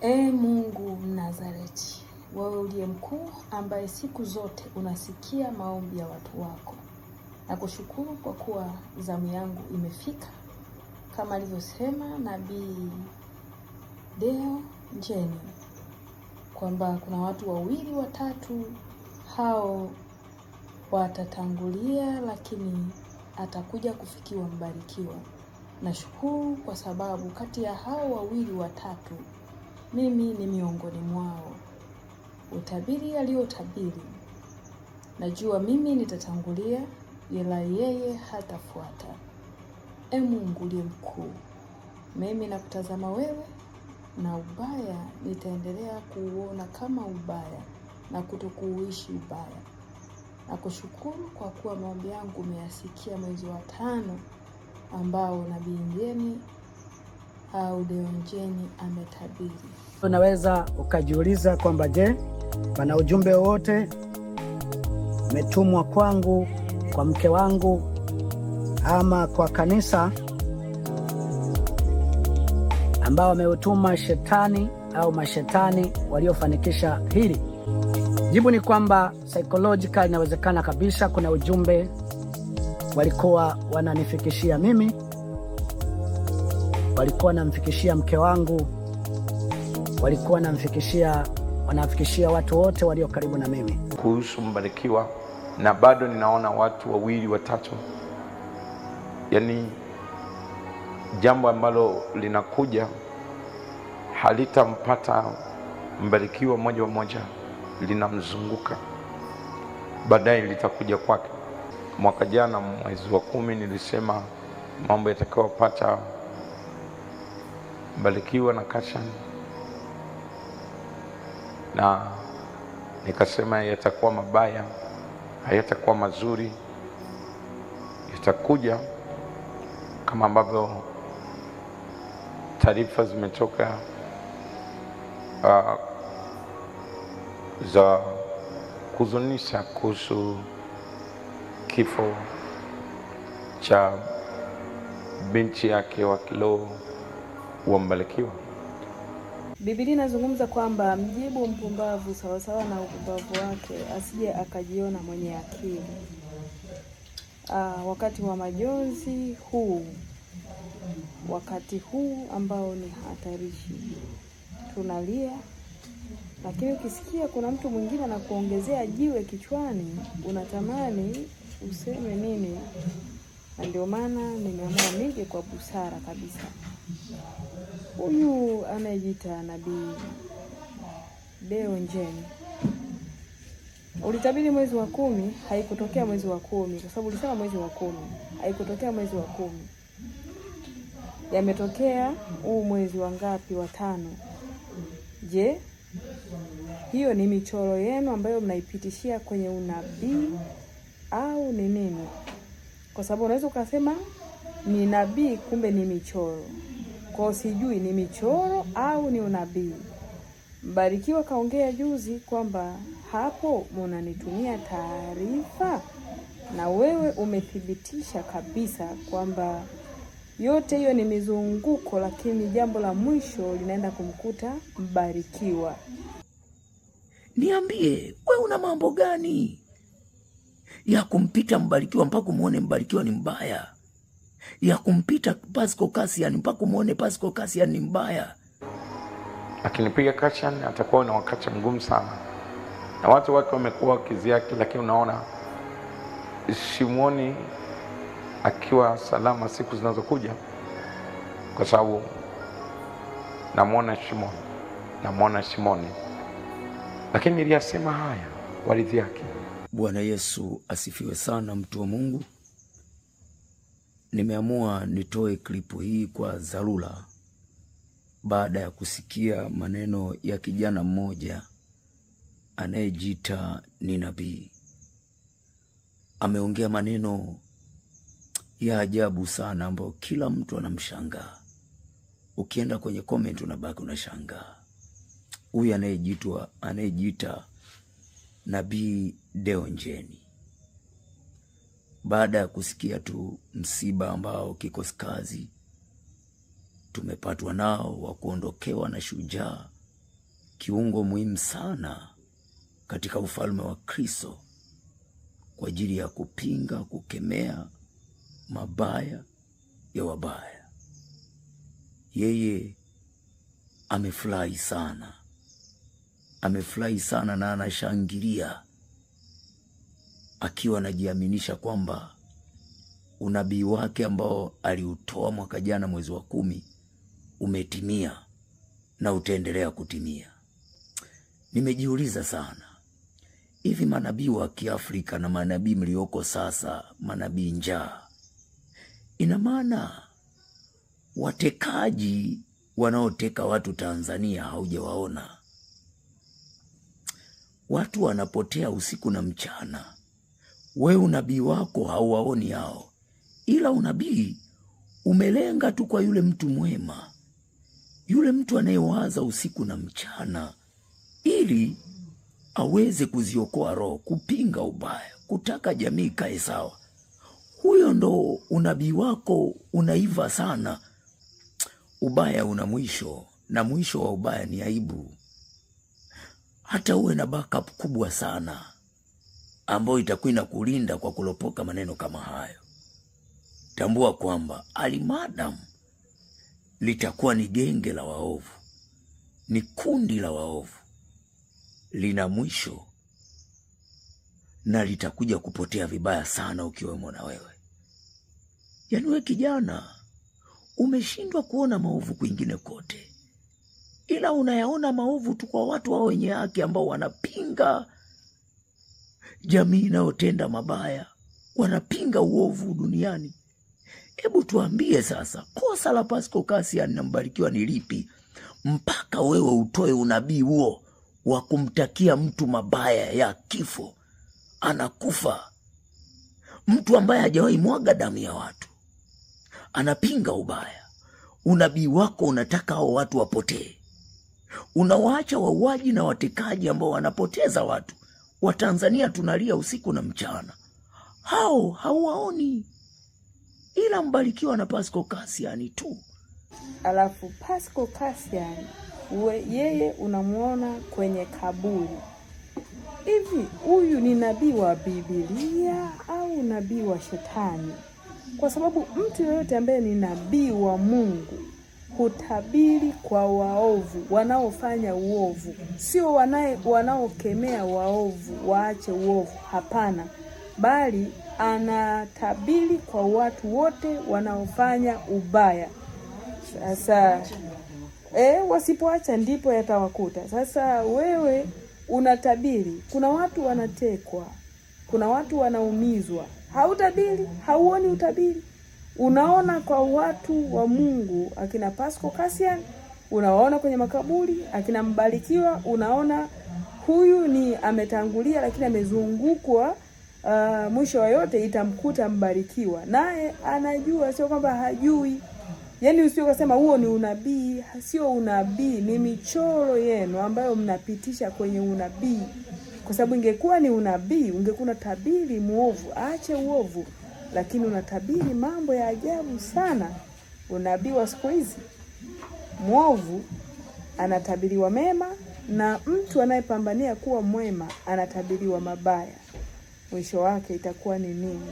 Mungu Mnazareti, wewe uliye mkuu, ambaye siku zote unasikia maombi ya watu wako, nakushukuru kwa kuwa zamu yangu imefika, kama alivyosema Nabii Deo Njeni kwamba kuna watu 2 watatu hao watatangulia, lakini atakuja kufikiwa mbarikiwa. Nashukuru kwa sababu kati ya hao 2 watatu mimi ni miongoni mwao. Utabiri aliotabiri, najua mimi nitatangulia, ila yeye hatafuata. Mungu uliye mkuu, mimi nakutazama wewe, na ubaya nitaendelea kuuona kama ubaya na kutokuuishi ubaya. Nakushukuru kwa kuwa maombi yangu umeyasikia mwezi wa 5 ambao Nabii Njeni au Deo Njeni ametabiri. Unaweza ukajiuliza kwamba je, pana ujumbe wowote umetumwa kwangu, kwa mke wangu ama kwa kanisa ambao wameutuma shetani au mashetani waliofanikisha hili? Jibu ni kwamba psychological inawezekana kabisa kuna ujumbe walikuwa wananifikishia mimi, walikuwa wanamfikishia mke wangu, walikuwa wanafikishia watu wote walio karibu na mimi kuhusu Mbarikiwa, na bado ninaona watu 2 watatu. Yani jambo ambalo linakuja halitampata Mbarikiwa moja kwa moja, linamzunguka, baadaye litakuja kwake. Mwaka jana mwezi wa 10 nilisema mambo yatakayopata Mbarikiwa na Kashan, na nikasema yatakuwa mabaya, hayatakuwa mazuri, yatakuja kama ambavyo taarifa zimetoka za kuzunisha kuhusu kifo cha binti yake wa kiroho wa Mbarikiwa. Biblia inazungumza kwamba mjibu mpumbavu sawasawa na upumbavu wake, asije akajiona mwenye akili. Wakati wa majonzi huu, wakati huu ambao ni hatarishi, tunalia, lakini ukisikia kuna mtu mwingine anakuongezea jiwe kichwani, unatamani useme nini. Na ndio maana nimeamua nije kwa busara kabisa. Huyu anayejiita Nabii Deo Njeni, ulitabiri mwezi wa 10, haikutokea mwezi wa 10, kwa sababu ulisema mwezi wa 10, haikutokea mwezi wa 10. Yametokea huu mwezi wa ngapi? Wa 5. Je, hiyo ni michoro yenu ambayo mnaipitishia kwenye unabii au ni nini? Kwa sababu unaweza ukasema ni nabii kumbe ni michoro. Kwa sijui ni michoro au ni unabii. Mbarikiwa kaongea juzi kwamba hapo mnanitumia taarifa, na wewe umethibitisha kabisa kwamba yote hiyo ni mizunguko, lakini jambo la mwisho linaenda kumkuta Mbarikiwa. Niambie, wewe una mambo gani ya kumpita Mbarikiwa mpaka muone Mbarikiwa ni mbaya? Ya kumpita Pascal Cassian mpaka muone Pascal Cassian ni mbaya? Lakini pia Kashan atakuwa na wakati mgumu sana, na watu wake wamekuwa kizi yake, lakini unaona Shimoni akiwa salama siku zinazokuja, kwa sababu namuona Shimoni, lakini niliyasema haya walithi yake. Bwana Yesu asifiwe sana, mtu wa Mungu. Nimeamua nitoe klipu hii kwa dharura baada ya kusikia maneno ya kijana mmoja anayejiita ni nabii. Ameongea maneno ya ajabu sana ambayo kila mtu anamshangaa. Ukienda kwenye comment unabaki unashangaa. Huyu anayejiita Nabii Deo Njeni, baada ya kusikia tu msiba ambao kikosi kazi tumepatwa nao wa kuondokewa na shujaa kiungo muhimu sana katika ufalme wa Kristo kwa ajili ya kupinga, kukemea mabaya ya wabaya. Yeye amefurahi sana. Amefurahi sana na anashangilia akiwa anajiaminisha kwamba unabii wake ambao aliutoa mwaka jana mwezi wa 10 umetimia na utaendelea kutimia. Nimejiuliza sana, hivi manabii wa Kiafrika na manabii mlioko sasa, manabii njaa, ina maana watekaji wanaoteka watu Tanzania haujawaona? Watu wanapotea usiku na mchana. We unabii wako hauwaoni hao, ila unabii umelenga tu kwa yule mtu mwema, yule mtu anayewaza usiku na mchana ili aweze kuziokoa roho, kupinga ubaya, kutaka jamii kae sawa. Huyo ndo unabii wako unaiva sana. Ubaya una mwisho, na mwisho wa ubaya ni aibu. Hata uwe na backup kubwa sana ambayo itakuwa inakulinda kwa kulopoka maneno kama hayo, tambua kwamba alimadam litakuwa ni genge la waovu, ni kundi la waovu, lina mwisho na litakuja kupotea vibaya sana ukiwemo na wewe. Yaani wewe kijana umeshindwa kuona maovu kwingine kote, ila unayaona maovu tu kwa watu wao wenye haki ambao wanapinga jamii inayotenda mabaya, wanapinga uovu duniani. Hebu tuambie sasa, kosa la Pasco Cassian na Mbarikiwa ni lipi mpaka wewe utoe unabii huo wa kumtakia mtu mabaya ya kifo? Anakufa mtu ambaye hajawahi mwaga damu ya watu, anapinga ubaya. Unabii wako unataka hao watu wapotee. Unawaacha wauaji na watekaji ambao wanapoteza watu. Watanzania tunalia usiku na mchana. Hao hauwaoni, ila Mbarikiwa na Pasco Cassian tu. Alafu Pasco Cassian yeye unamuona kwenye kaburi. Hivi huyu ni nabii wa Biblia au nabii wa shetani? Kwa sababu mtu yoyote ambaye ni nabii wa Mungu hutabiri kwa waovu, wanaofanya uovu. Sio wanaokemea waovu waache uovu, hapana. Bali anatabiri kwa watu wote wanaofanya ubaya. Sasa wasipoacha ndipo yatawakuta. Sasa wewe unatabiri, kuna watu wanatekwa, kuna watu wanaumizwa. Hautabiri, hauoni utabiri. Unaona kwa watu wa Mungu akina Pasco Cassian, unaona kwenye makaburi akina Mbarikiwa, unaona huyu ni ametangulia lakini amezungukwa, mwisho wa yote itamkuta Mbarikiwa. Naye anajua, sio kwamba hajui. Yaani usio kusema huo ni unabii, sio unabii, ni michoro yenu ambayo mnapitisha kwenye unabii. Kwa sababu ingekuwa ni unabii, ungekuwa tabiri muovu aache uovu, lakini unatabiri mambo ya ajabu sana. Unabii wa siku hizi, muovu anatabiriwa mema na mtu anayepambania kuwa mwema anatabiriwa mabaya. Mwisho wake itakuwa ni nini?